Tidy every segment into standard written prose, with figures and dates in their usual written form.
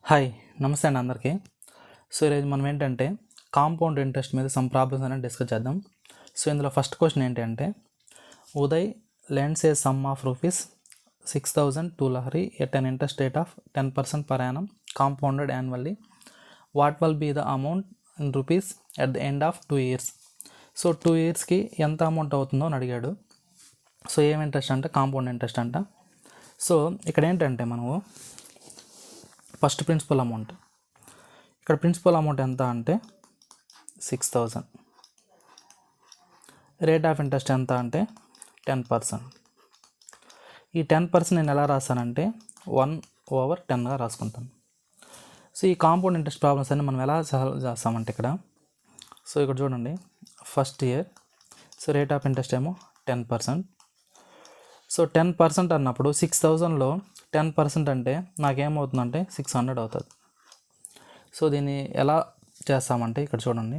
Hi నమస్తే అండి అందరికీ. సో ఈరోజు మనం ఏంటంటే కాంపౌండ్ ఇంట్రెస్ట్ మీద సమ్ ప్రాబ్లమ్స్ అనేది డిస్కస్ చేద్దాం. సో ఇందులో ఫస్ట్ క్వశ్చన్ ఏంటంటే Uday lends a sum of rupees 6,000 to Lahari at an interest rate of 10% per annum compounded annually. What will be the amount in rupees at the end of 2 years? So 2 yearsకి ఎంత amount అవుతుందో అని అడిగాడు. So ఏం interest అంటే compound interest అంట. So ఇక్కడ ఏంటంటే మనము ఫస్ట్ ప్రిన్సిపల్ అమౌంట్, ఇక్కడ ప్రిన్సిపల్ అమౌంట్ ఎంత అంటే 6,000, రేట్ ఆఫ్ ఇంట్రెస్ట్ ఎంత అంటే 10%. ఈ 10% నేను ఎలా రాస్తానంటే 1/10గా రాసుకుంటాను. సో ఈ కాంపౌండ్ ఇంట్రెస్ట్ ప్రాబ్లమ్స్ అన్ని మనం ఎలా సాల్వ్ చేస్తామంటే సో ఇక్కడ చూడండి, first year so rate of interest ఏమో 10%. సో 10% అన్నప్పుడు 6,000లో 10% అంటే నాకేమవుతుందంటే 600 అవుతుంది. సో దీన్ని ఎలా చేస్తామంటే ఇక్కడ చూడండి,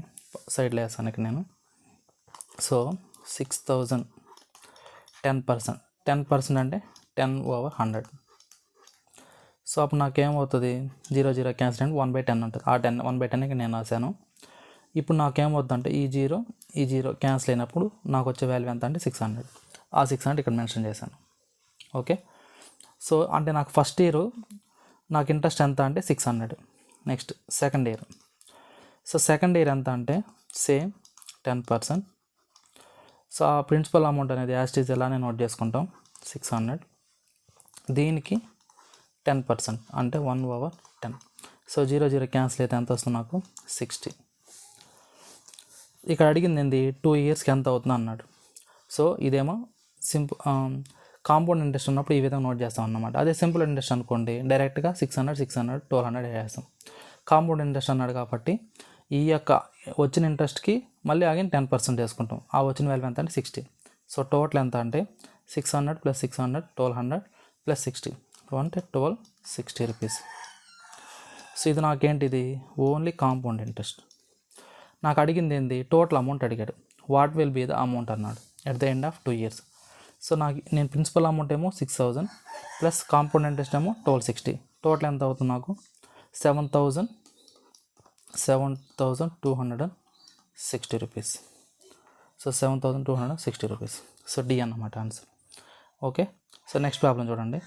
సైడ్లో వేస్తాను ఇక్కడ నేను. సో 6,000 10% అంటే 10/100. సో అప్పుడు నాకేమవుతుంది, 0 క్యాన్సిల్ అంటే 1/10 ఉంటుంది. ఆ 1/10 ఇక్కడ నేను రాశాను. ఇప్పుడు నాకేమవుతుంది అంటే ఈ జీరో క్యాన్సిల్ అయినప్పుడు నాకు వచ్చే వాల్యూ ఎంత అంటే 600. ఆ 600 ఇక్కడ మెన్షన్ చేశాను. ఓకే, సో అంటే నాకు ఫస్ట్ ఇయర్ నాకు ఇంట్రెస్ట్ ఎంత అంటే 600. Next second year, so second year ఎంత అంటే సేమ్ 10%. సో ఆ ప్రిన్సిపల్ అమౌంట్ అనేది యాజ్ ఇట్ ఈజ్ ఎలానే నోట్ చేసుకుంటాం, 600, దీనికి 10% అంటే 1/10. సో 0 క్యాన్సిల్ అయితే ఎంత వస్తుంది నాకు 60. ఇక్కడ అడిగింది ఏంది 2 ఇయర్స్కి ఎంత అవుతుంది అన్నాడు. సో ఇదేమో కాంపౌండ్ ఇంట్రెస్ట్ ఉన్నప్పుడు ఈ విధంగా నోట్ చేస్తాం అన్నమాట. అదే సింపుల్ ఇంట్రెస్ట్ అనుకోండి, డైరెక్ట్గా 600 1200 వేస్తాం. కాంపౌండ్ ఇంట్రెస్ట్ అన్నాడు కాబట్టి ఈ యొక్క వచ్చిన ఇంట్రెస్ట్కి మళ్ళీ అగైన్ 10% వేసుకుంటాం. ఆ వచ్చిన వాల్యూ ఎంత అంటే 60. సో టోటల్ ఎంత అంటే 600 + 600 1200 + 60 అంటే 1260 రూపీస్. సో ఇది నాకేంటిది ఓన్లీ కాంపౌండ్ ఇంట్రెస్ట్. నాకు అడిగింది ఏంది టోటల్ అమౌంట్ అడిగాడు. What will be the amount అన్నాడు at the end of 2 years. So నేను ప్రిన్సిపల్ అమౌంట్ ఏమో 6,000 ప్లస్ కాంపౌండ్ ఇంట్రెస్ట్ ఏమో 1260. టోటల్ ఎంత అవుతుంది నాకు 7,260 rupees. So 7,260 rupees. So D అన్నమాట answer. Okay, so next problem చూడండి.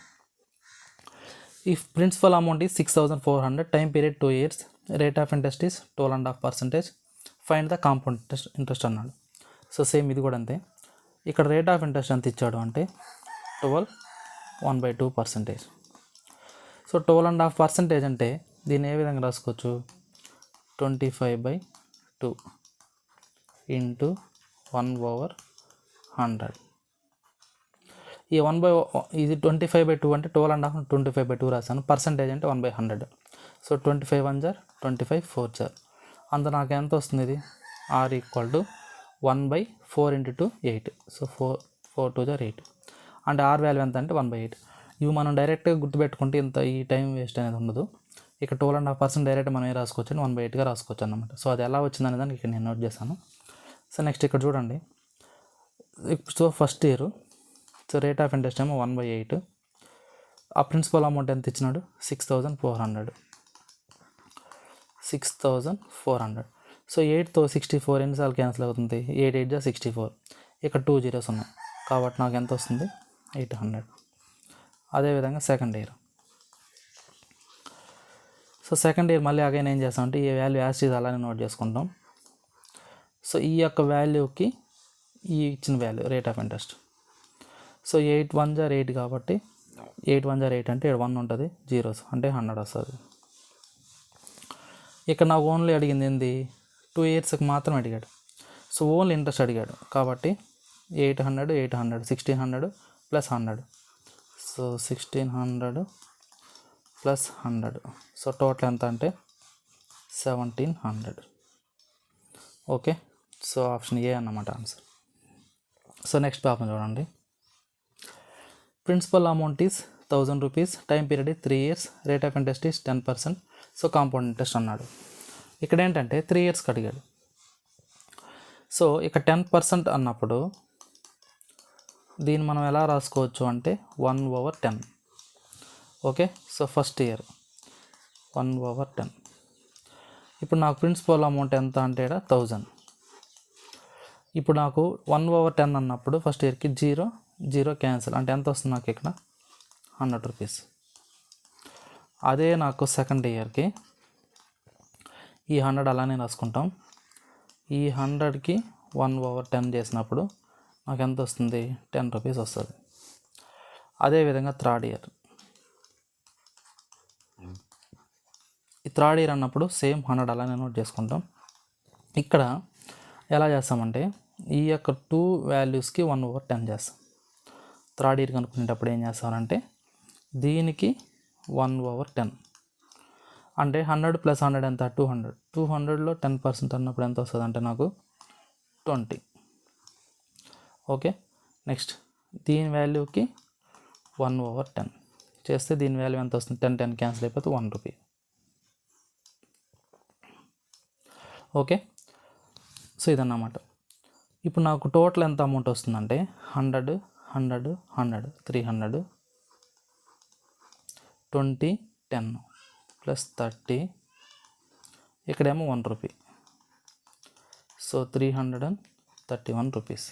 If principal amount is 6,400, time period 2 years, rate of interest is 12.5%, find the compound interest అన్నాడు. So same ఇది కూడా అంతే. ఇక్కడ రేట్ ఆఫ్ ఇంట్రెస్ట్ ఎంత ఇచ్చాడు అంటే 1/2%. సో 12.5% అంటే దీన్ని ఏ విధంగా రాసుకోవచ్చు, 25/2 ఇంటూ 1/100. ఈ ఇది 25/2 అంటే 12.5 25/2 రాశాను. పర్సంటేజ్ అంటే 1/100. సో 25 1 * 25 4 * అంత నాకు ఎంత వస్తుంది, ఇది R = 1/4 × 2 8. సో 4 2 * 8 అంటే R వాల్యూ ఎంత అంటే 1/8. ఇవి మనం డైరెక్ట్గా గుర్తుపెట్టుకుంటే ఇంత ఈ టైం వేస్ట్ అనేది ఉండదు. ఇక్కడ 12.5% డైరెక్ట్ మనం ఏ రాసుకోవచ్చు అంటే 1/8గా రాసుకోవచ్చు అన్నమాట. సో అది ఎలా వచ్చిందనే దానికి ఇక్కడ నేను నోట్ చేశాను. సో నెక్స్ట్ ఇక్కడ చూడండి, so first year so rate of interest ఏమో 1/8. ఆ ప్రిన్సిపల్ అమౌంట్ ఎంత ఇచ్చినాడు 6,400. సో 8తో 64 ఎన్నిసార్లు క్యాన్సిల్ అవుతుంది, 8 8 = 64. ఇక్కడ 2 zeros ఉన్నాయి కాబట్టి నాకు ఎంత వస్తుంది 800. అదేవిధంగా second year, so second year మళ్ళీ అగైన్ ఏం చేస్తామంటే ఈ వాల్యూ యాజ్ ఇట్ ఈజ్ అలానే నోట్ చేసుకుంటాం. సో ఈ యొక్క వాల్యూకి ఈ ఇచ్చిన value rate of interest. So 8 1 * 8 కాబట్టి 8 1 * 8 అంటే 1 ఉంటుంది, జీరోస్ అంటే 100 వస్తుంది. ఇక్కడ నాకు ఓన్లీ అడిగింది ఏంది 2 yearsకి మాత్రం అడిగాడు. సో ఓన్లీ ఇంట్రెస్ట్ అడిగాడు కాబట్టి 800 1600 + 100. సో 1600 + 100. సో టోటల్ ఎంత అంటే 1700. ఓకే, సో ఆప్షన్ ఏ అన్నమాట ఆన్సర్. సో నెక్స్ట్ ప్రాబ్లం చూడండి. Principal amount is 1,000 rupees, time period is 3 years, rate of interest is 10%. So compound interest అన్నాడు. ఇక్కడ ఏంటంటే 3 yearsకి అడిగాడు. సో ఇక్కడ 10% అన్నప్పుడు దీన్ని మనం ఎలా రాసుకోవచ్చు అంటే 1/10. Okay, so first year 1/10. ఇప్పుడు నాకు ప్రిన్సిపల్ అమౌంట్ ఎంత అంటే 1000. ఇప్పుడు నాకు 1/10 అన్నప్పుడు ఫస్ట్ ఇయర్కి 0 క్యాన్సిల్ అంటే ఎంత వస్తుంది నాకు ఇక్కడ 100 రూపీస్. అదే నాకు సెకండ్ ఇయర్కి ఈ 100 అలానే రాసుకుంటాం. ఈ 100కి 1/10 చేసినప్పుడు నాకు ఎంత వస్తుంది 10 రూపీస్ వస్తుంది. అదేవిధంగా థర్డ్ ఇయర్, ఈ థర్డ్ ఇయర్ అన్నప్పుడు సేమ్ 100 అలానే నోట్ చేసుకుంటాం. ఇక్కడ ఎలా చేస్తామంటే ఈ యొక్క 2 వాల్యూస్కి 1/10 చేస్తాం. థర్డ్ ఇయర్ కనుక్కునేటప్పుడు ఏం చేస్తామంటే దీనికి 1/10 అంటే 100 + 100 ఎంత 200. 200లో 10% అన్నప్పుడు ఎంత వస్తుంది అంటే నాకు 20. ఓకే, నెక్స్ట్ దీని వాల్యూకి 1/10 చేస్తే దీని వాల్యూ ఎంత వస్తుంది 10 క్యాన్సిల్ అయిపోతే 1 రూపీ. ఓకే, సో ఇదన్నమాట. ఇప్పుడు నాకు టోటల్ ఎంత అమౌంట్ వస్తుందంటే 100 100 100 300 20 10 + 30 ఇక్కడేమో 1 rupee. So 331 rupees.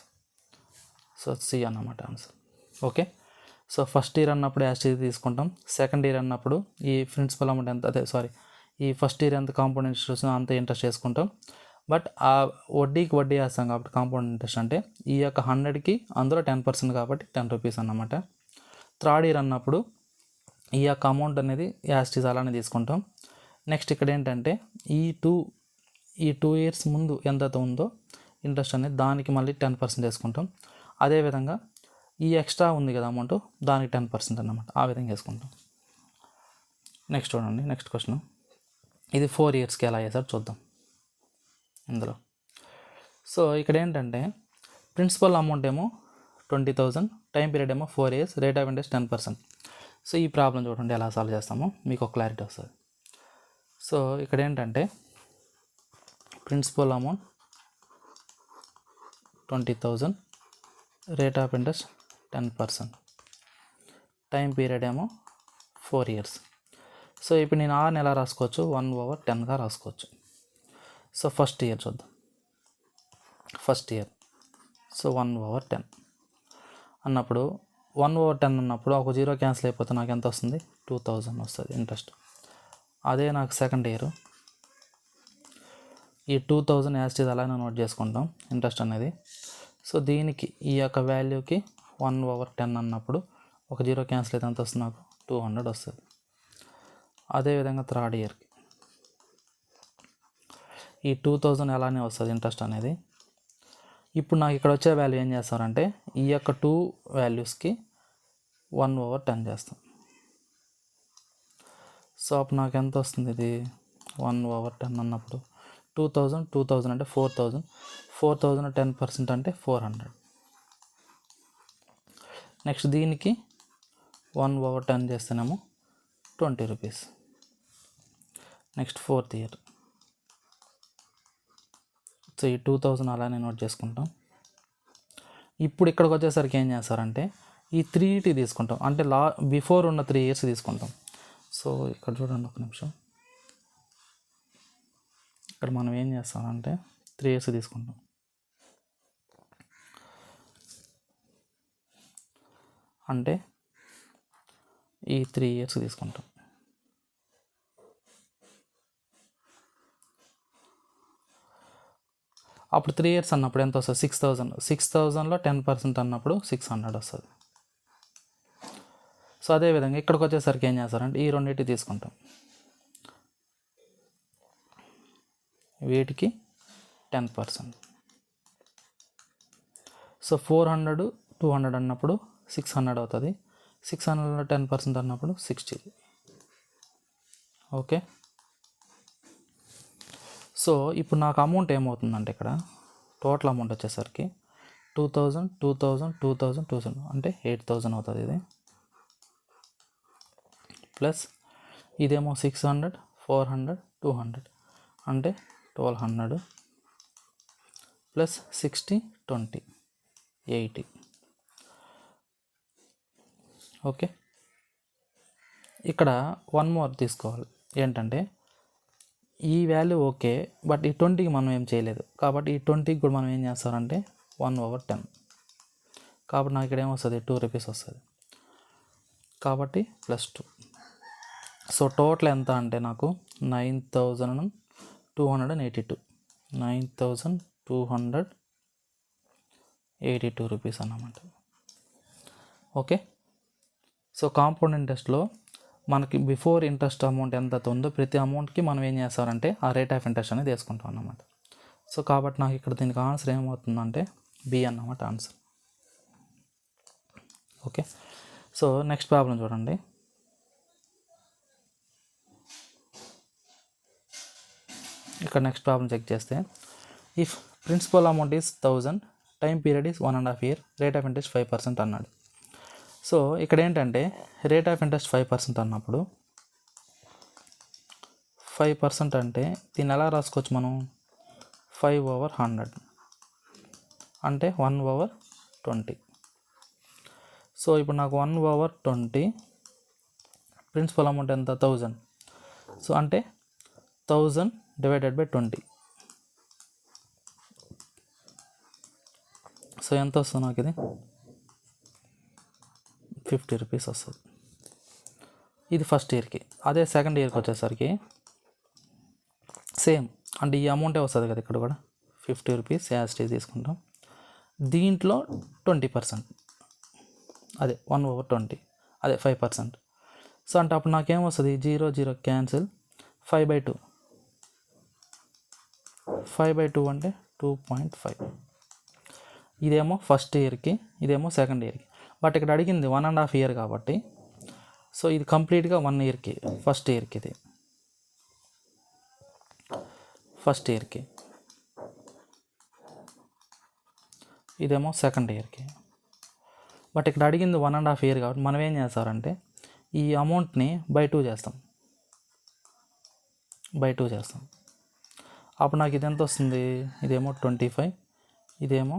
So C అన్నమాట answer. Okay, so first year అన్నప్పుడు యాస్టీజ్ తీసుకుంటాం. సెకండ్ ఇయర్ అన్నప్పుడు ఈ ప్రిన్సిపల్ అమౌంట్ ఎంత ఈ ఫస్ట్ ఇయర్ ఎంత కాంపౌండ్ ఇంట్రెస్ట్ వస్తుందో అంత ఇంట్రెస్ట్ చేసుకుంటాం. బట్ ఆ వడ్డీకి వడ్డీ వేస్తాం కాబట్టి కాంపౌండ్ ఇంట్రెస్ట్ అంటే ఈ యొక్క 100కి అందులో 10% కాబట్టి 10 రూపీస్ అన్నమాట. థర్డ్ ఇయర్ అన్నప్పుడు ఈ యొక్క అమౌంట్ అనేది యాస్టీజ్ అలానే తీసుకుంటాం. నెక్స్ట్ ఇక్కడ ఏంటంటే ఈ టూ ఇయర్స్ ముందు ఎంత ఉందో ఇంట్రెస్ట్ అనేది దానికి మళ్ళీ 10% వేసుకుంటాం. అదేవిధంగా ఈ ఎక్స్ట్రా ఉంది కదా అమౌంట్ దానికి 10% అన్నమాట. ఆ విధంగా వేసుకుంటాం. నెక్స్ట్ చూడండి, నెక్స్ట్ క్వశ్చన్. ఇది 4 ఇయర్స్కి ఎలా చేశారు చూద్దాం ఇందులో. సో ఇక్కడ ఏంటంటే ప్రిన్సిపల్ అమౌంట్ ఏమో 20,000, టైం పీరియడ్ ఏమో 4 years, rate of interest 10%. So ఈ ప్రాబ్లం చూడండి ఎలా సాల్వ్ చేస్తామో మీకు ఒక క్లారిటీ వస్తుంది. సో ఇక్కడ ఏంటంటే principal amount 20,000, rate of interest 10%, time period ఏమో 4 ఇయర్స్. సో ఇప్పుడు నేను ఆర్ని ఎలా రాసుకోవచ్చు 1/10గా రాసుకోవచ్చు. సో ఫస్ట్ ఇయర్ చూద్దాం. ఫస్ట్ ఇయర్ సో 1/10 అన్నప్పుడు 1/10 అన్నప్పుడు ఒక 0 క్యాన్సిల్ అయిపోతే నాకు ఎంత వస్తుంది 2000 వస్తుంది ఇంట్రెస్ట్. అదే నాకు సెకండ్ ఇయర్ ఈ 2000 యాస్టీజ్ అలానే నోట్ చేసుకుంటాం ఇంట్రెస్ట్ అనేది. సో దీనికి ఈ యొక్క వాల్యూకి 1/10 అన్నప్పుడు ఒక 0 క్యాన్సిల్ అయితే ఎంత వస్తుంది నాకు 200 వస్తుంది. అదేవిధంగా థర్డ్ ఇయర్కి ఈ 2000 అలానే వస్తుంది ఇంట్రెస్ట్ అనేది. ఇప్పుడు నాకు ఇక్కడ వచ్చే వాల్యూ ఏం చేస్తారంటే ఈ యొక్క 2 వాల్యూస్కి 1/10 చేస్తాం. సో అప్పుడు నాకు ఎంత వస్తుంది ఇది 1/10 అన్నప్పుడు 2000 అంటే 4000, 10% అంటే 400. నెక్స్ట్ దీనికి 1/10 చేస్తేనేమో 20 rupees. Next fourth year so ఈ 2000 అలానే నోట్ చేసుకుంటాం. ఇప్పుడు ఇక్కడికి వచ్చేసరికి ఏం చేస్తారంటే ఈ 3T తీసుకుంటాం అంటే బిఫోర్ ఉన్న 3 ఇయర్స్ తీసుకుంటాం. సో ఇక్కడ చూడండి ఒక నిమిషం. ఇక్కడ మనం ఏం చేస్తామంటే 3 ఇయర్స్ తీసుకుంటాం. అంటే ఈ 3 ఇయర్స్ తీసుకుంటాం. అప్పుడు 3 ఇయర్స్ అన్నప్పుడు ఎంత వస్తుంది 6,000. 6,000లో 10% అన్నప్పుడు 600 వస్తుంది. సో అదేవిధంగా ఇక్కడికి వచ్చేసరికి ఏం చేస్తారంటే ఈ రెండింటి తీసుకుంటాం. వీటికి 10%. సో 400 200 అన్నప్పుడు 600 అవుతుంది. 600లో 10% అన్నప్పుడు 60. ఓకే, సో ఇప్పుడు నాకు అమౌంట్ ఏమవుతుందంటే ఇక్కడ టోటల్ అమౌంట్ వచ్చేసరికి 2000 2000 2000 2000 అంటే 8000 అవుతుంది ఇది. ప్లస్ ఇదేమో 600 400 200 అంటే 1200 ప్లస్ 60 20 80. ఓకే, ఇక్కడ 1 మోర్ తీసుకోవాలి. ఏంటంటే ఈ వాల్యూ ఓకే, బట్ ఈ 20కి మనం ఏం చేయలేదు కాబట్టి ఈ 20కి కూడా మనం ఏం చేస్తారంటే 1/10. కాబట్టి నాకు ఇక్కడ ఏమొస్తుంది, 2 రూపీస్ వస్తుంది. కాబట్టి +2. సో టోటల్ ఎంత అంటే నాకు 9,282 9,282 రూపీస్ అన్నమాట. ఓకే. సో కాంపౌండ్ ఇంట్రెస్ట్లో మనకి బిఫోర్ ఇంట్రెస్ట్ అమౌంట్ ఎంత ఉందో ప్రతి అమౌంట్కి మనం ఏం చేస్తారంటే ఆ రేట్ ఆఫ్ ఇంట్రెస్ట్ అనేది వేసుకుంటాం అన్నమాట. సో కాబట్టి నాకు ఇక్కడ దీనికి ఆన్సర్ ఏమవుతుందంటే బి అన్నమాట answer. Okay. So next problem చూడండి. ఇక్కడ నెక్స్ట్ ప్రాబ్లం చెక్ చేస్తే, if principal amount is 1000, time period is 1.5 year, rate of interest 5% అన్నాడు. సో ఇక్కడ ఏంటంటే రేట్ ఆఫ్ ఇంట్రెస్ట్ 5% అన్నప్పుడు 5% అంటే దీన్ని ఎలా రాసుకోవచ్చు మనం, 5/100 అంటే 1/20. సో ఇప్పుడు నాకు 1/20 ప్రిన్సిపల్ అమౌంట్ ఎంత, 1000. సో అంటే 1000 డివైడెడ్ బై 20. సో ఎంత వస్తుంది నాకు, ఇది 50 రూపీస్ వస్తుంది. ఇది ఫస్ట్ ఇయర్కి. అదే సెకండ్ ఇయర్కి వచ్చేసరికి సేమ్, అంటే ఈ అమౌంటే వస్తుంది కదా, ఇక్కడ కూడా 50 రూపీస్ యాజ్ టీ తీసుకుంటాం. దీంట్లో 20%, అదే 1/20, అదే 5%. సో అంటే అప్పుడు నాకేమొస్తుంది, 0 0 క్యాన్సిల్, 5/2. 5/2 అంటే 2.5. ఇదేమో ఫస్ట్ ఇయర్కి, ఇదేమో సెకండ్ ఇయర్కి. బట్ ఇక్కడ అడిగింది 1.5 year కాబట్టి సో ఇది కంప్లీట్గా 1 yearకి, ఫస్ట్ ఇయర్కి, ఇది ఫస్ట్ ఇయర్కి, ఇదేమో సెకండ్ ఇయర్కి. బట్ ఇక్కడ అడిగింది 1.5 year కాబట్టి మనం ఏం చేస్తారంటే ఈ అమౌంట్ని బై 2 చేస్తాం. అప్పుడు నాకు ఇది ఎంత వస్తుంది, ఇదేమో 25, ఇదేమో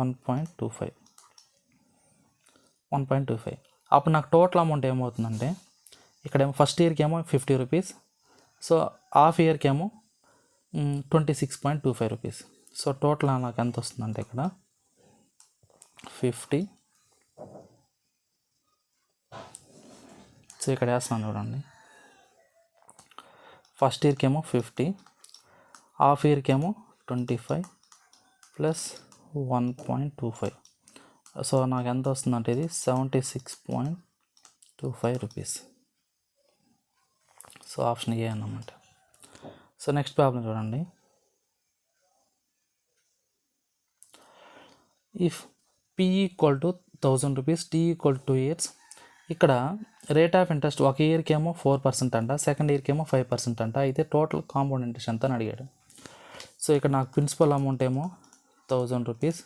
1.25. అప్పుడు నాకు టోటల్ అమౌంట్ ఏమవుతుందంటే ఇక్కడేమో ఫస్ట్ ఇయర్కి ఏమో 50 రూపీస్, సో హాఫ్ ఇయర్కి ఏమో 26.25 రూపీస్. సో టోటల్ నాకు ఎంత వస్తుందంటే ఇక్కడ 50. సో ఇక్కడ వేస్తున్నాను చూడండి, ఫస్ట్ ఇయర్కి ఏమో 50, హాఫ్ ఇయర్కి ఏమో 25 ప్లస్ 1.25. సో నాకు ఎంత వస్తుందంటే ఇది 76.25 రూపీస్. సో ఆప్షన్ ఏ అన్నమాట. సో నెక్స్ట్ ప్రాబ్లం చూడండి. If P equal to 1000 rupees, T equal to 2 years, ఇక్కడ రేట్ ఆఫ్ ఇంట్రెస్ట్ ఒక ఇయర్కి ఏమో 4% అంట, సెకండ్ ఇయర్కి ఏమో 5% అంట. అయితే టోటల్ కాంపౌండ్ ఇంట్రెస్ట్ ఎంత అని అడిగాడు. సో ఇక్కడ నాకు ప్రిన్సిపల్ అమౌంట్ ఏమో 1000 రూపీస్.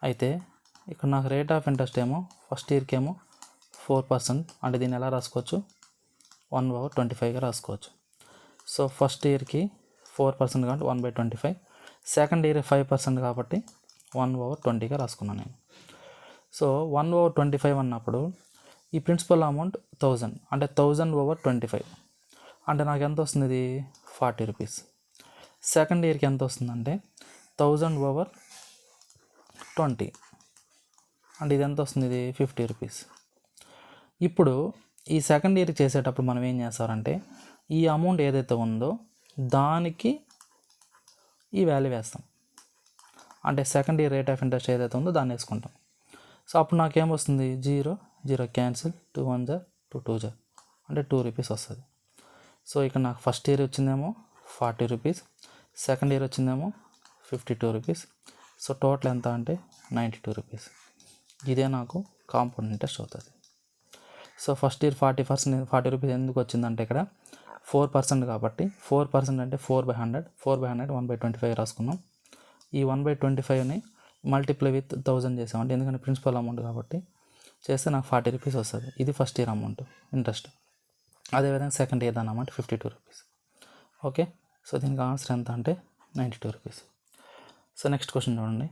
అయితే ఇక్కడ నాకు రేట్ ఆఫ్ ఇంట్రెస్ట్ ఏమో ఫస్ట్ ఇయర్కి ఏమో 4%, అంటే దీన్ని ఎలా రాసుకోవచ్చు, 1/25గా రాసుకోవచ్చు. సో ఫస్ట్ ఇయర్కి 4% కాబట్టి 1/25, సెకండ్ ఇయర్ 5% కాబట్టి 1/20గా రాసుకున్నాను నేను. సో 1/25 అన్నప్పుడు ఈ ప్రిన్సిపల్ అమౌంట్ 1000, అంటే 1000/25 అంటే నాకు ఎంత వస్తుంది, ఇది 40 రూపీస్. సెకండ్ ఇయర్కి ఎంత వస్తుందంటే 1000/20 అంటే ఇది ఎంత వస్తుంది, ఇది 50 రూపీస్. ఇప్పుడు ఈ సెకండ్ ఇయర్ చేసేటప్పుడు మనం ఏం చేస్తారంటే ఈ అమౌంట్ ఏదైతే ఉందో దానికి ఈ వాల్యూ వేస్తాం, అంటే second year rate of interest ఏదైతే ఉందో దాన్ని వేసుకుంటాం. సో అప్పుడు నాకేమొస్తుంది, 0 0 క్యాన్సిల్, 2 1 2 2 అంటే 2 రూపీస్ వస్తుంది. సో ఇక్కడ నాకు ఫస్ట్ ఇయర్ వచ్చిందేమో 40 రూపీస్, సెకండ్ ఇయర్ వచ్చిందేమో 52 రూపీస్. సో టోటల్ ఎంత అంటే 92 రూపీస్. ఇదే నాకు కాంపౌండ్ ఇంట్రెస్ట్ అవుతుంది. సో ఫస్ట్ ఇయర్ 40 రూపీస్ ఎందుకు వచ్చిందంటే ఇక్కడ 4% కాబట్టి 4% అంటే 4/100, 4/100 1/25 రాసుకున్నాం. ఈ 1/25ని మల్టిప్లై విత్ 1000 చేసామంటే, ఎందుకంటే ప్రిన్సిపల్ అమౌంట్ కాబట్టి చేస్తే నాకు 40 రూపీస్ వస్తుంది. ఇది ఫస్ట్ ఇయర్ అమౌంట్ ఇంట్రెస్ట్. అదేవిధంగా సెకండ్ ఇయర్ దాని అమౌంట్ 52 రూపీస్. ఓకే. సో దీనికి ఆన్సర్ ఎంత అంటే 92 రూపీస్. సో నెక్స్ట్ క్వశ్చన్ చూడండి.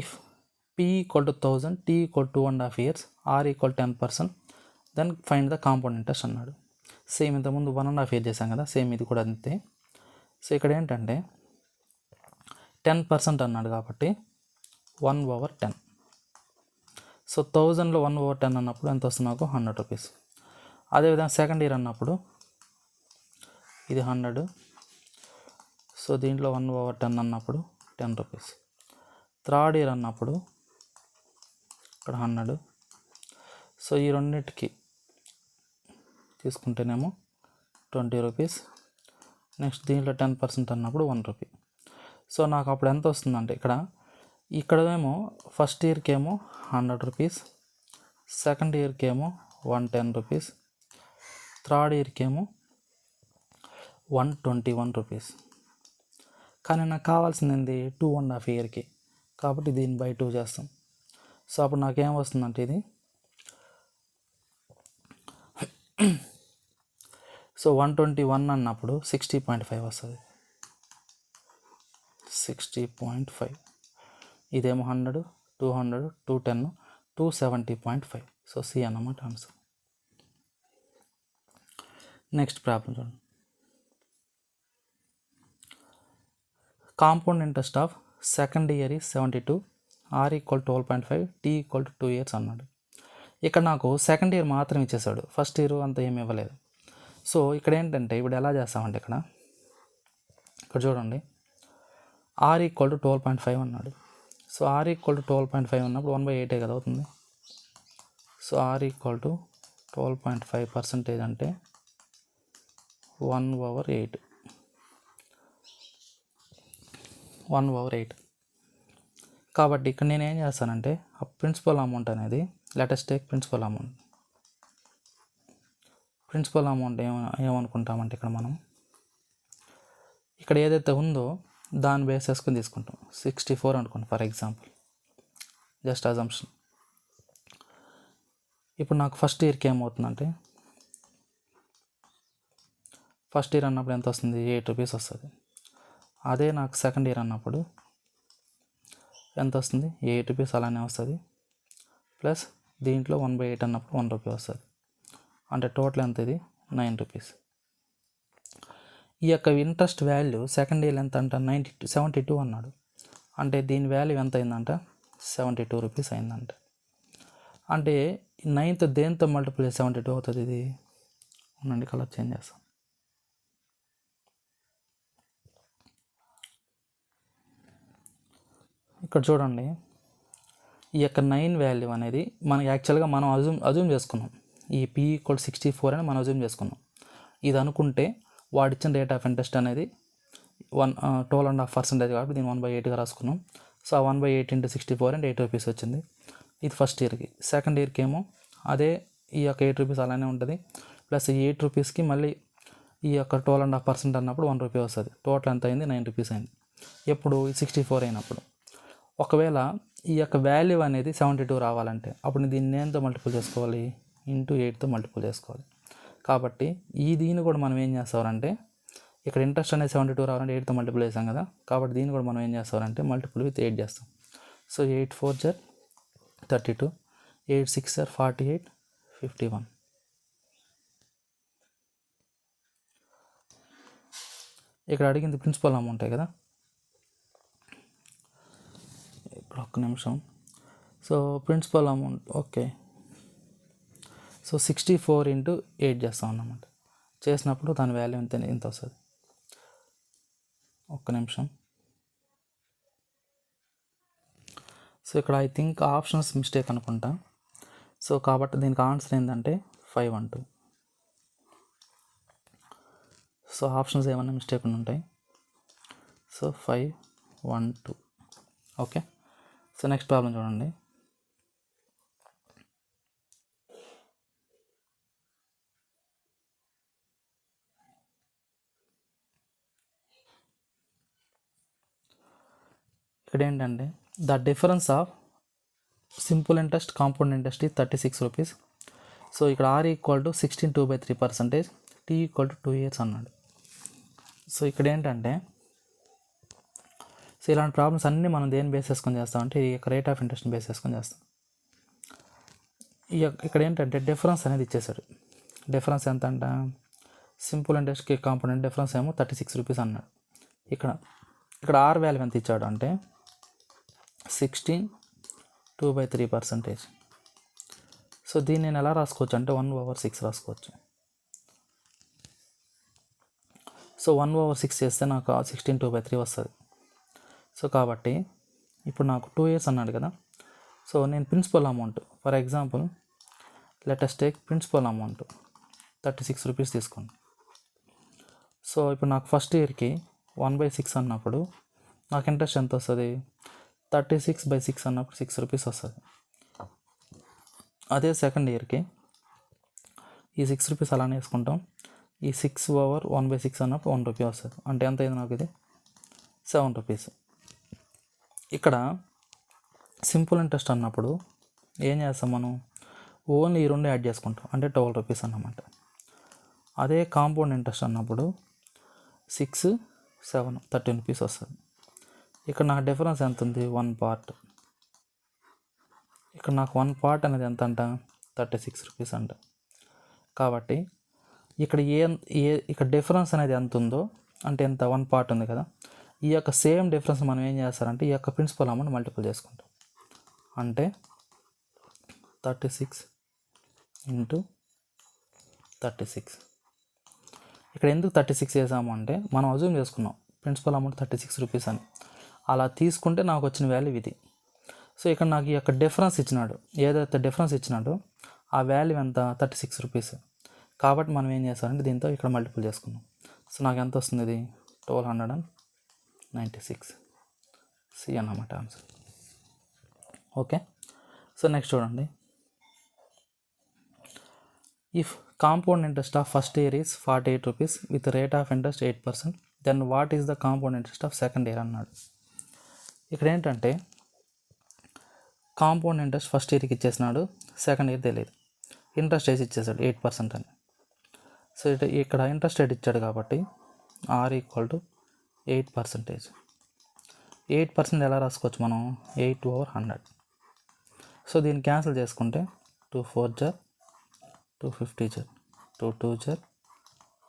If P P equal to 1000, T equal to 2.5 years, R equal 10%, then find the compound interest అన్నాడు. Same ఇంతకుముందు 1.5 year చేశాం కదా, సేమ్ ఇది కూడా అంతే. సో ఇక్కడ ఏంటంటే 10% అన్నాడు కాబట్టి 1/10. సో 1000లో 1/10 అన్నప్పుడు ఎంత వస్తుంది నాకు 100 రూపీస్. అదేవిధంగా సెకండ్ ఇయర్ అన్నప్పుడు ఇది 100. సో దీంట్లో 1/10 అన్నప్పుడు 10 రూపీస్. థర్డ్ ఇయర్ అన్నప్పుడు ఇక్కడ 100. సో ఈ రెండింటికి తీసుకుంటేనేమో 20 రూపీస్. నెక్స్ట్ దీంట్లో 10% అన్నప్పుడు 1 రూపీ. సో నాకు అప్పుడు ఎంత వస్తుందంటే ఇక్కడేమో ఫస్ట్ ఇయర్కి ఏమో 100 రూపీస్, సెకండ్ ఇయర్కి ఏమో 110 రూపీస్, థర్డ్ ఇయర్కి ఏమో 121 రూపీస్. కానీ నాకు కావాల్సింది ఏంది 2.5 ఇయర్కి, కాబట్టి దీన్ని బై 2 చేస్తాం. సో అప్పుడు నాకేం వస్తుందంటే ఇది సో 121 అన్నప్పుడు 60.5 వస్తుంది. 60.5. ఇదేమో 100, 200, 210, 270.5. సో సి అన్నమాట ఆన్సర్. నెక్స్ట్ ప్రాబ్లం చూడండి. Compound interest of second year is 72, R equal 12.5, T equal to 2 years అన్నాడు. ఇక్కడ నాకు సెకండ్ ఇయర్ మాత్రం ఇచ్చేసాడు, ఫస్ట్ ఇయర్ అంతా ఏమి ఇవ్వలేదు. సో ఇక్కడ ఏంటంటే ఇప్పుడు ఎలా చేస్తామంటే ఇక్కడ చూడండి, R ఈక్వల్ టు 12.5 అన్నాడు. సో R ఈక్వల్ టు 12.5 అన్నప్పుడు 1/8 కదా అవుతుంది. సో R ఈక్వల్ టు 12.5% అంటే 1/8. 1/8. కాబట్టి ఇక్కడ నేను ఏం చేస్తానంటే ఆ ప్రిన్సిపల్ అమౌంట్ అనేది, let us take principal amount. Principal amount ఏమనుకుంటామంటే మనం ఇక్కడ ఏదైతే ఉందో దాన్ని బేస్ చేసుకుని తీసుకుంటాం. 64 అనుకోండి ఫర్ ఎగ్జాంపుల్, జస్ట్ అజంప్షన్. ఇప్పుడు నాకు ఫస్ట్ ఇయర్కి ఏమవుతుందంటే, ఫస్ట్ ఇయర్ అన్నప్పుడు ఎంత వస్తుంది 8 రూపీస్ వస్తుంది. అదే నాకు సెకండ్ ఇయర్ అన్నప్పుడు ఎంత వస్తుంది 8 రూపీస్ అలానే వస్తుంది, ప్లస్ దీంట్లో 1/8 అన్నప్పుడు 1 రూపీ వస్తుంది. అంటే టోటల్ ఎంత ఇది 9 రూపీస్. ఈ యొక్క ఇంట్రెస్ట్ వాల్యూ సెకండ్ ఇయర్ ఎంత అంట 72 అన్నాడు. అంటే దీని వాల్యూ ఎంత అయిందంట 72 రూపీస్ అయిందంట. అంటే 9th దేంతో మల్టిపుల్ 72 అవుతుంది ఇది. ఉండండి కలర్ చేంజ్ చేస్తాం. ఇక్కడ చూడండి, ఈ యొక్క 9 వాల్యూ అనేది మనకి యాక్చువల్గా మనం అజ్యూమ్ చేసుకున్నాం. ఈ P ఈక్వల్ 64 అని మనం అజ్యూమ్ చేసుకున్నాం. ఇది అనుకుంటే వాడిచ్చిన రేట్ ఆఫ్ ఇంట్రెస్ట్ అనేది 12.5% కాబట్టి దీన్ని 1/8గా రాసుకున్నాం. సో ఆ 1/8 × 64 అంటే 8 రూపీస్ వచ్చింది. ఇది ఫస్ట్ ఇయర్కి. సెకండ్ ఇయర్కి ఏమో అదే ఈ యొక్క 8 రూపీస్ అలానే ఉంటుంది, ప్లస్ ఈ 8 రూపీస్కి మళ్ళీ ఈ యొక్క 12.5% అన్నప్పుడు 1 రూపీ వస్తుంది. టోటల్ ఎంత అయింది 9 రూపీస్ అయింది. ఎప్పుడు 64 అయినప్పుడు. ఒకవేళ ఈ యొక్క వాల్యూ అనేది 72 రావాలంటే అప్పుడు దీన్ని దేంతో మల్టిపుల్ చేసుకోవాలి, ఇంటూ 8తో మల్టిపుల్ చేసుకోవాలి. కాబట్టి దీన్ని కూడా మనం ఏం చేస్తామంటే, ఇక్కడ ఇంట్రెస్ట్ అనేది 72 రావాలంటే 8తో మల్టిపుల్ చేస్తాం కదా, కాబట్టి దీన్ని కూడా మనం ఏం చేస్తామంటే మల్టిపుల్ విత్ 8 చేస్తాం. సో 8 4 × 32, 8 6 × 48, 51. ఇక్కడ అడిగింది ప్రిన్సిపల్ అమౌంటే కదా. ఇప్పుడు ఒక్క నిమిషం. So principal amount okay. So 64 × 8 చేస్తాం అన్నమాట. చేసినప్పుడు దాని వాల్యూ ఇంత వస్తుంది. ఒక్క నిమిషం. సో ఇక్కడ ఐ థింక్ ఆప్షన్స్ మిస్టేక్ అనుకుంటా. సో కాబట్టి దీనికి ఆన్సర్ ఏంటంటే 512. సో ఆప్షన్స్ ఏమైనా మిస్టేక్ ఉంటాయి. So 512. Okay. So next problem చూడండి. ఇక్కడ ఏంటంటే the difference of simple interest compound interest ఈ 36 రూపీస్. సో ఇక్కడ R equal to 16 2/3%, T equal to 2 years అన్నాడు. సో ఇక్కడ ఏంటంటే సో ఇలాంటి ప్రాబ్లమ్స్ అన్నీ మనం దేని బేస్ చేసుకొని చేస్తామంటే ఈ యొక్క రేట్ ఆఫ్ ఇంట్రెస్ట్ని బేస్ చేసుకొని చేస్తాం. ఇక్కడ ఏంటంటే డిఫరెన్స్ అనేది ఇచ్చేసాడు. డిఫరెన్స్ ఎంత అంట, సింపుల్ ఇంట్రెస్ట్కి కాంపోనెంట్ డిఫరెన్స్ ఏమో 36 రూపీస్ అన్నాడు. ఇక్కడ ఆర్ వాల్యూ ఎంత ఇచ్చాడు అంటే 16 2/3%. సో దీన్ని నేను ఎలా రాసుకోవచ్చు అంటే 1/6 రాసుకోవచ్చు. సో 1/6 చేస్తే నాకు 16 2/3 వస్తుంది. సో కాబట్టి ఇప్పుడు నాకు 2 years అన్నాడు కదా. సో నేను principal amount for example let's take principal amount 36 rupees తీసుకోండి. సో ఇప్పుడు నాకు ఫస్ట్ ఇయర్కి 1/6 అన్నప్పుడు నాకు ఇంట్రెస్ట్ ఎంత వస్తుంది, 36/6 అన్నప్పుడు 6 రూపీస్ వస్తుంది. అదే సెకండ్ ఇయర్కి ఈ 6 రూపీస్ అలానే వేసుకుంటాం. ఈ 6/1/6 అన్నప్పుడు 1 రూపీ వస్తుంది. అంటే ఎంత అయింది నాకు ఇది 7 రూపీస్. ఇక్కడ సింపుల్ ఇంట్రెస్ట్ అన్నప్పుడు ఏం చేస్తాం మనం, ఓన్లీ ఈ రెండు యాడ్ చేసుకుంటాం అంటే 12 రూపీస్ అన్నమాట. అదే కాంపౌండ్ ఇంట్రెస్ట్ అన్నప్పుడు 6 7 13 రూపీస్ వస్తుంది. ఇక్కడ నాకు డిఫరెన్స్ ఎంత ఉంది, 1 part. ఇక్కడ నాకు 1 part అనేది ఎంత అంట 36 రూపీస్ అంట. కాబట్టి ఇక్కడ ఇక్కడ డిఫరెన్స్ అనేది ఎంత ఉందో అంటే ఎంత 1 part ఉంది కదా, ఈ యొక్క సేమ్ డిఫరెన్స్ మనం ఏం చేస్తారంటే ఈ యొక్క ప్రిన్సిపల్ అమౌంట్ మల్టిపుల్ చేసుకుంటాం. అంటే 36 × 36. ఇక్కడ ఎందుకు 36 చేసాము అంటే మనం అజ్యూమ్ చేసుకున్నాం ప్రిన్సిపల్ అమౌంట్ 36 రూపీస్ అని. అలా తీసుకుంటే నాకు వచ్చిన వాల్యూ ఇది. సో ఇక్కడ నాకు ఈ యొక్క డిఫరెన్స్ ఇచ్చినాడు, ఏదైతే డిఫరెన్స్ ఇచ్చినాడో ఆ వాల్యూ ఎంత 36 రూపీస్. కాబట్టి మనం ఏం చేస్తామంటే దీంతో ఇక్కడ మల్టిపుల్ చేసుకున్నాం. సో నాకు ఎంత వస్తుంది, ఇది 1296 సి అన్నమాట ఆన్సర్. ఓకే. సో నెక్స్ట్ చూడండి, if compound interest of first year is 48 rupees with rate of interest 8%, then what is the compound interest of second year అన్నాడు. ఇక్కడ ఏంటంటే కాంపౌండ్ ఇంట్రెస్ట్ ఫస్ట్ ఇయర్కి ఇచ్చేసినాడు, సెకండ్ ఇయర్ తెలియదు, interest వేసి ఇచ్చేసాడు 8% అని. So ఇక్కడ ఇంట్రెస్ట్ రేట్ ఇచ్చాడు కాబట్టి ఆర్ ఈక్వల్ టు 8%. 8% ఎలా రాసుకోవచ్చు మనం, 8/100. సో దీన్ని క్యాన్సిల్ చేసుకుంటే 2 4 జర్ 250 జర్ 2 2 జర్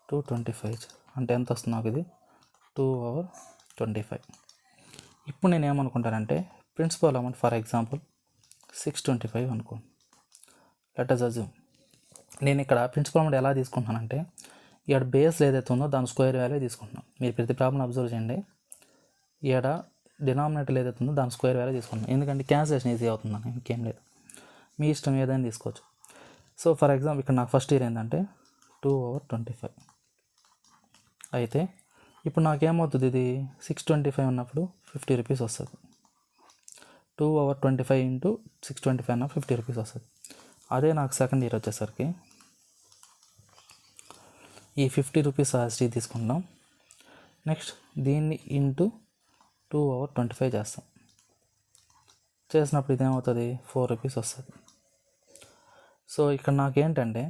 225 జర్ అంటే ఎంత వస్తుంది నాకు ఇది 2/25. ఇప్పుడు నేను ఏమనుకుంటానంటే ప్రిన్సిపల్ అమౌంట్ ఫర్ ఎగ్జాంపుల్ 625 అనుకోండి. లెట్ అస్ అజ్యూమ్ నేను ఇక్కడ ప్రిన్సిపల్ అమౌంట్ ఎలా తీసుకుంటున్నానంటే ఇక్కడ బేస్ ఏదైతే ఉందో దాని స్క్వేర్ వాల్యూ తీసుకుంటున్నాను. మీరు ప్రతి ప్రాబ్లం అబ్జర్వ్ చేయండి, ఇక్కడ డినామినేటర్ ఏదైతే ఉందో దాని స్క్వేర్ వాల్యూ తీసుకుంటున్నాను. ఎందుకంటే క్యాన్సిలేషన్ ఈజీ అవుతుందని, ఇంకేం లేదు, మీ ఇష్టం ఏదైనా తీసుకోవచ్చు. సో ఫర్ ఎగ్జాంపుల్ ఇక్కడ నాకు ఫస్ట్ ఇయర్ ఏంటంటే 2/25 అయితే ఇప్పుడు నాకేమవుతుంది, ఇది 625 ఉన్నప్పుడు 50 రూపీస్ వస్తుంది. 2/25 × 625 అన్న 50 రూపీస్ వస్తుంది. అదే నాకు సెకండ్ ఇయర్ వచ్చేసరికి ఈ 50 రూపీస్ ఆస్టీ తీసుకుంటాం. నెక్స్ట్ దీన్ని ఇంటూ 2/25 చేస్తాం. చేసినప్పుడు ఇదేమవుతుంది 4 రూపీస్ వస్తుంది. సో ఇక్కడ నాకేంటంటే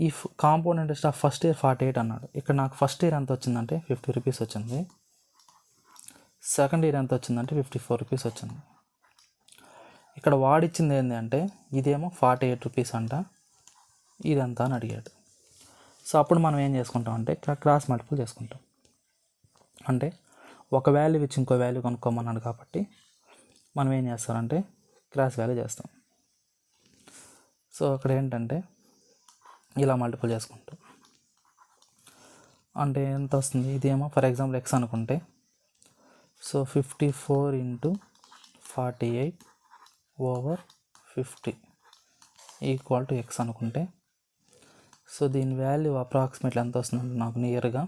ఈ compound interest of first year 48 అన్నాడు. ఇక్కడ నాకు ఫస్ట్ ఇయర్ ఎంత వచ్చిందంటే 50 రూపీస్ వచ్చింది. సెకండ్ ఇయర్ ఎంత వచ్చిందంటే 54 రూపీస్ వచ్చింది. ఇక్కడ వాడిచ్చింది ఏంటి అంటే ఇదేమో 48 రూపీస్ అంట, ఇదంతా అని అడిగాడు. సో అప్పుడు మనం ఏం చేసుకుంటాం అంటే క్రాస్ మల్టిపుల్ చేసుకుంటాం. అంటే ఒక వాల్యూ ఇచ్చి ఇంకో వాల్యూ కనుక్కోమన్నాడు కాబట్టి మనం ఏం చేస్తామంటే క్రాస్ వాల్యూ చేస్తాం. సో అక్కడ ఏంటంటే ఇలా మల్టిపుల్ చేసుకుంటాం. అంటే ఎంత వస్తుంది, ఇదేమో ఫర్ ఎగ్జాంపుల్ ఎక్స్ అనుకుంటే సో 54 × 48/50 ఈక్వల్ టు ఎక్స్ అనుకుంటే సో దీని వాల్యూ అప్రాక్సిమేట్లీ ఎంత వస్తుంది నాకు నియర్గా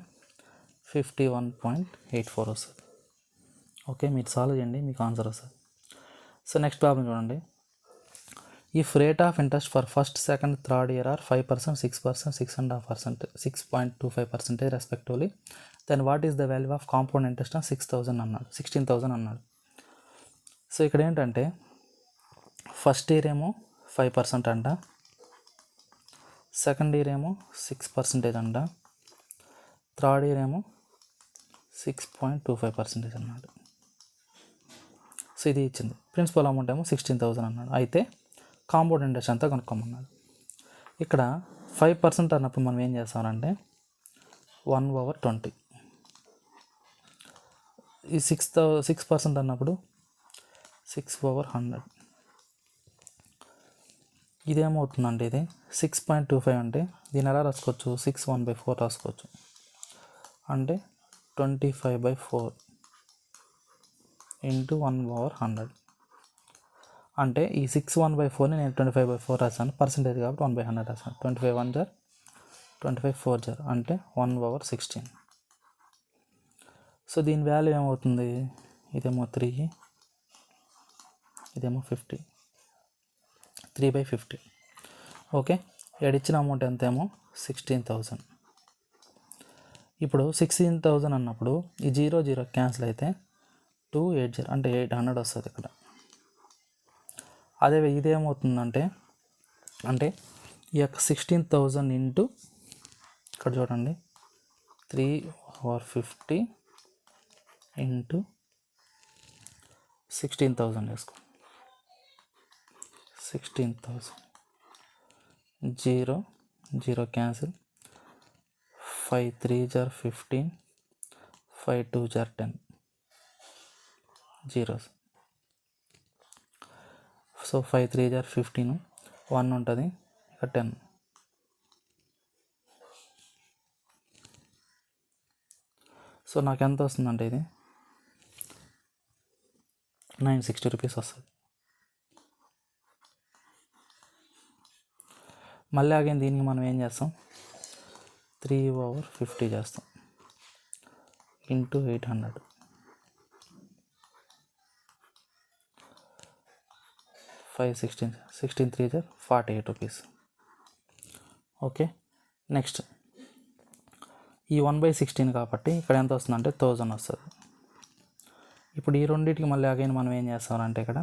51.84 వస్తుంది. ఓకే, మీరు సాల్వ్ చేయండి, మీకు ఆన్సర్ వస్తుంది. సో నెక్స్ట్ ప్రాబ్లం చూడండి, if rate of interest for first second third year are 5%, 6%, 6.5%, 6.25% respectively, then what is the value of compound interest on 16,000 అన్నాడు. సో ఇక్కడ ఏంటంటే ఫస్ట్ ఇయర్ ఏమో 5% అంట, సెకండ్ ఇయర్ ఏమో 6% అంట, థర్డ్ ఇయర్ ఏమో 6.25% అన్నాడు. సో ఇది ఇచ్చింది. ప్రిన్సిపల్ అమౌంట్ ఏమో 16,000 అన్నాడు. అయితే కాంపౌండ్ ఇంట్రెస్ట్ అంతా కనుక్కోమన్నాడు. ఇక్కడ 5% అన్నప్పుడు మనం ఏం చేస్తామంటే 1/20. ఈ 6% అన్నప్పుడు 6/100. ఇదేమవుతుందంటే ఇది 6.25 అంటే దీన్ని ఎలా రాసుకోవచ్చు? 6 1/4 రాసుకోవచ్చు. అంటే 25/4 ఇంటూ 1/100. అంటే ఈ 6 1/4ని నేను 25/4 రాశాను. పర్సెంటేజ్ కాబట్టి 1/100 రాశాను. 25 1 జర్ 25 4 జర్ అంటే 1/16. సో దీని వాల్యూ ఏమవుతుంది? ఇదేమో 3, ఇదేమో 50. 3/50. ఓకే, ఇచ్చిన అమౌంట్ ఎంత ఏమో 16,000. ఇప్పుడు 16,000 అన్నప్పుడు ఈ 0 క్యాన్సిల్ అయితే 280 అంటే 800 వస్తుంది ఇక్కడ. అదే ఇదేమవుతుందంటే అంటే ఈ యొక్క 16,000 ఇంటూ ఇక్కడ చూడండి 3/50 ఇంటూ 16,000 వేసుకో. 16,000 0 క్యాన్సిల్. 5 3 జర్ 15, 5 2 జర్ 10 జీరోస్. సో 5 3 జర్ 15, 1 ఉంటుంది ఇక 10. సో నాకు ఎంత వస్తుందంటే ఇది 960 రూపీస్ వస్తుంది. మళ్ళీ అగైన్ దీనికి మనం ఏం చేస్తాం? 3/50 చేస్తాం ఇంటూ 800. 5 16 3 జర్ 48 రూపీస్. ఓకే, నెక్స్ట్ ఈ 1/16 కాబట్టి ఇక్కడ ఎంత వస్తుందంటే 1000 వస్తుంది. ఇప్పుడు ఈ రెండింటికి మళ్ళీ అగైన్ మనం ఏం చేస్తామంటే ఇక్కడ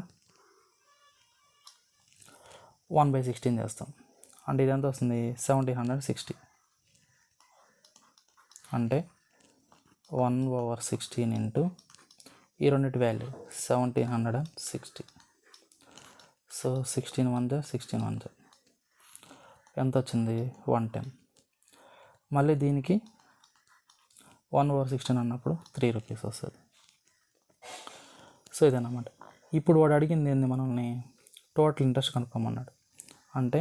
1/16 చేస్తాం. అంటే ఇది ఎంత వస్తుంది? 1760. అంటే 1/16 ఇంటూ ఈ రెండింటి వాల్యూ 1760. సో 16 1 జర్ 16 1 జర్ ఎంత వచ్చింది? 110. మళ్ళీ దీనికి 1/16 అన్నప్పుడు 3 రూపీస్ వస్తుంది. సో ఇదన్నమాట. ఇప్పుడు వాడు అడిగింది ఏంది? మనల్ని టోటల్ ఇంట్రెస్ట్ కనుక్కోమన్నాడు. అంటే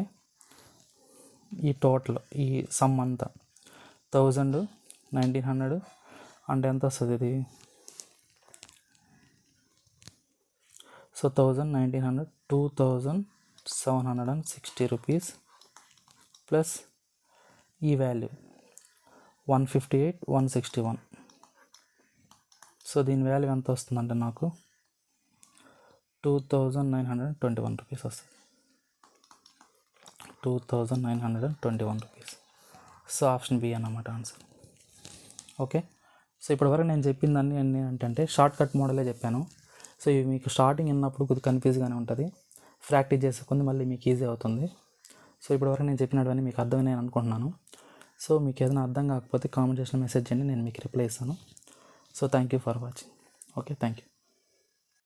ఈ టోటల్ ఈ సమ్ అంతా 1000 1900 అంటే ఎంత వస్తుంది ఇది? సో 1000 1900 2760 రూపీస్ ప్లస్ ఈ వాల్యూ 158 161. సో దీని వాల్యూ ఎంత వస్తుందంటే నాకు 2921 రూపీస్ వస్తుంది. 2921 రూపీస్. సో ఆప్షన్ బి అన్నమాట ఆన్సర్. ఓకే, సో ఇప్పటివరకు నేను చెప్పిందన్నీ ఏంటంటే షార్ట్ కట్ మోడలే చెప్పాను. సో ఇవి మీకు స్టార్టింగ్ విన్నప్పుడు కొద్దిగా కన్ఫ్యూజ్గానే ఉంటుంది. ప్రాక్టీస్ చేసే కొంది మళ్ళీ మీకు ఈజీ అవుతుంది. సో ఇప్పటివరకు నేను చెప్పినవన్నీ మీకు అర్థమైనాయి అనుకుంటున్నాను. సో మీకు ఏదైనా అర్థం కాకపోతే కామెంట్ చేసిన మెసేజ్ చేయండి, నేను మీకు రిప్లై ఇస్తాను. So thank you for watching. Okay, thank you.